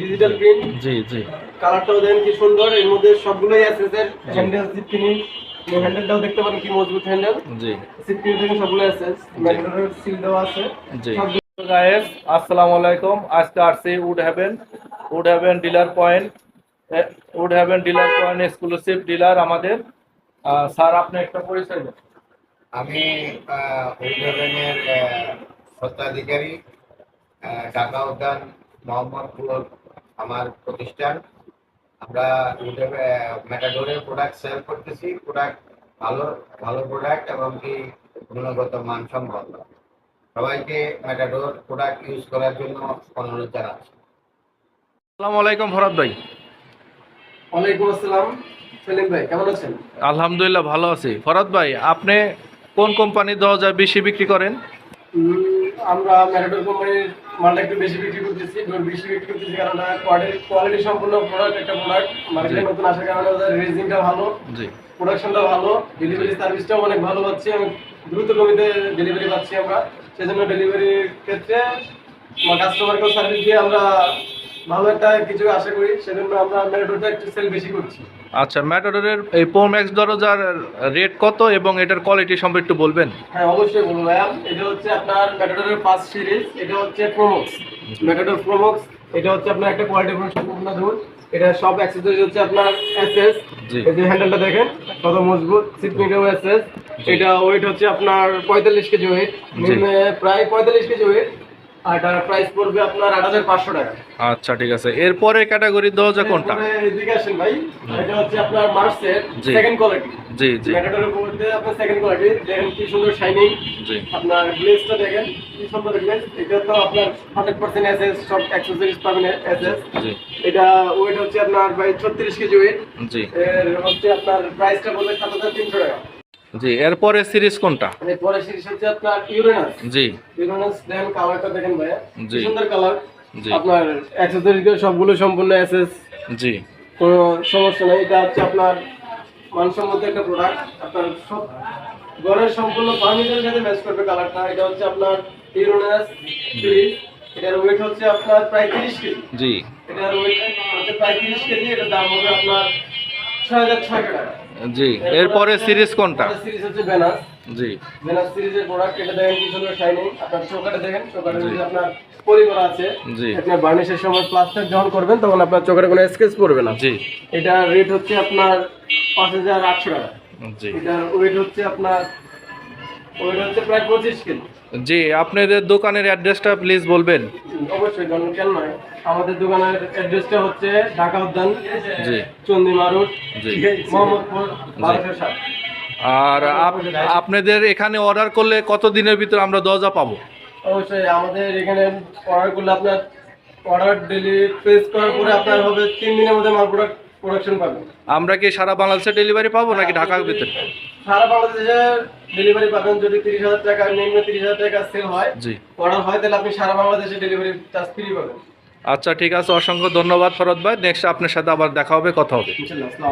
Digital print. জি জি। কালারটাও দেখেন কি সুন্দর, এর মধ্যে সবগুলোই আছে এর হ্যান্ডেল সিটকিনি, হ্যান্ডেলটাও দেখতে পারেন কি মজবুত হ্যান্ডেল। জি সিটকিনি দেখেন সবগুলো আছে, ম্যাগনেটের সিল দেওয়া আছে। জি। সবগুলো গাইস আসসালামু আলাইকুম। আজকে আসছি Wood Haven dealer point, Wood Haven dealer point exclusive dealer আমাদের। স্যার আপনি একটা পরিচয় দেন। আমি উইডহেভেনের স্বত্বাধিকারী, ঢাকা উদ্যান মোহাম্মদপুর আমার প্রতিষ্ঠান। আমরা ম্যাটাডোরের প্রোডাক্ট সেল করতেছি। প্রোডাক্ট ভালো ভালো প্রোডাক্ট এবং কি গুণগত মানসম্পন্ন। সবাইকে ম্যাটাডোর প্রোডাক্ট ইউজ করার জন্য অনুরোধ জানাচ্ছি। আসসালামু আলাইকুম ফরহাদ ভাই। ওয়ালাইকুম আসসালাম সেলিম ভাই, কেমন আছেন? আলহামদুলিল্লাহ ভালো আছি। ফরহাদ ভাই আপনি কোন কোম্পানির দরজা বেশি বিক্রি করেন? আমরা ম্যারাডোর কোম্পানির মালটা একটু বেশি বিক্রি করতেছি, বেশি বিক্রি করতেছি কারণ কোয়ালিটি সম্পূর্ণ প্রোডাক্ট, একটা প্রোডাক্ট মার্কেটে নতুন আসার কারণে ওদের রেজিংটা ভালো, জি প্রোডাকশনটা ভালো, ডেলিভারি সার্ভিসটাও অনেক ভালো পাচ্ছি। আমি দ্রুত গতিতে ডেলিভারি পাচ্ছি আমরা, সেজন্য ডেলিভারির ক্ষেত্রে কাস্টমারকেও সার্ভিস দিয়ে আমরা ভালো একটা কিছু আশা করি, সেজন্য আমরা ম্যারাডোরটা একটু সেল বেশি করছি। আচ্ছা, ম্যাটাডোরের এই প্রো ম্যাক্স দরজার রেট কত এবং এটার কোয়ালিটি সম্পর্কে একটু বলবেন? হ্যাঁ অবশ্যই বলবো ভাইয়া। এটা হচ্ছে আপনার ম্যাটাডোরের ফার্স্ট সিরিজ, এটা হচ্ছে প্রোমক্স, ম্যাটাডোর প্রোমক্স। এটা হচ্ছে আপনার একটা কোয়ালিটি সম্পূর্ণ ধরুন। এটা সব অ্যাক্সেসরিজ হচ্ছে আপনার এসএস। জি। এই যে হ্যান্ডেলটা দেখেন কত মজবুত, সিট মিটার এসএস। এটা ওয়েট হচ্ছে আপনার 45 কেজি ওয়েট, প্রায় 45 কেজি ওয়েট। আর এটার প্রাইস পড়বে আপনার 8500 টাকা। আচ্ছা ঠিক আছে। এরপরে ক্যাটাগরির দরজা কোনটা? এদিকে আসেন ভাই, এটা হচ্ছে আপনার মার্সের জি। Second quality. জি জি ম্যাটাডোরের মধ্যে আপনার সেকেন্ড কোয়ালিটি দেখেন কি সুন্দর শাইনিং। জি আপনার গ্লেজটা দেখেন কি সুন্দর গ্লেজ। এটা তো আপনার 100% এসএস, সব অ্যাক্সেসরিজ পাবেন এসএস। জি এটা ওয়েট হচ্ছে আপনার ভাই 36 কেজি ওয়েট। জি এর হচ্ছে আপনার প্রাইসটা বলতে 7300 টাকা। জি। এরপরে সিরিজ কোনটা? এর পরে সিরিজ হচ্ছে আপনার ইউরেনাস। জি ইউরেনাস দেখেন কালারটা দেখেন ভাই, জি। কি সুন্দর কালার। জি আপনার অ্যাক্সেসরিজ সবগুলো সম্পূর্ণ এসএস, জি কোনো সমস্যা নেই। এটা হচ্ছে আপনার মানসম্মত একটা প্রোডাক্ট, আপনার সব ঘরের সম্পূর্ণ ফার্নিচারের সাথে ম্যাচ করবে কালারটা। এটা হচ্ছে আপনার ইউরেনাস সিরিজ। এটার ওয়েট হচ্ছে আপনার প্রায় 30 কেজি। জি এটার ওয়েট হচ্ছে প্রায় 30 কেজি। এটার দাম হবে আপনার 6600 টাকা। জি। এরপরে সিরিজ কোনটা? সিরিজ হচ্ছে ভেনাস। জি ভেনাস সিরিজের প্রোডাক্ট। এটা দেখেন কি সুন্দর শাইনিং। আপনার চোকাটা দেখেন, চোকাটা যদি আপনার পলি করা আছে, জি আপনার বার্নিশের সময় প্লাস্টার যখন করবেন তখন আপনার চোকাটা কোনো স্কেচ পড়বে না। জি এটা রেট হচ্ছে আপনার 5800 টাকা। জি এটার ওয়েট হচ্ছে আপনার প্রায় 25 কেজি। জি। আপনাদের দোকানের অ্যাড্রেসটা প্লিজ বলবেন? অবশ্যই জানুন, কেন নয়। আমাদের দোকানের অ্যাড্রেসটা হচ্ছে ঢাকা উদ্যান, জি চন্দিমা রোড, জি। মোহাম্মদপুর 1207। আর আপনাদের এখানে অর্ডার করলে কত দিনের ভিতর আমরা দরজা পাবো? অবশ্যই আমাদের এখানে অর্ডার করলে আপনার অর্ডার প্লেস করার পরে আপনার হবে 3 দিনের মধ্যে মাল প্রোডাকশন পাবেন। আমরা কি সারা বাংলাদেশে ডেলিভারি পাবো নাকি ঢাকার ভিতরে? সারা বাংলাদেশে ডেলিভারি পাবেন। যদি 30,000 টাকা নিম্ন 30,000 টাকা সেল হয়, জি অর্ডার হয়, তাহলে আপনি সারা বাংলাদেশে ডেলিভারি চার্জ ফ্রি পাবেন। আচ্ছা ঠিক আছে। অসংখ্য ধন্যবাদ ফরহাদ ভাই। নেক্সট আপনার সাথে আবার দেখা হবে, কথা হবে। ইনশাআল্লাহ।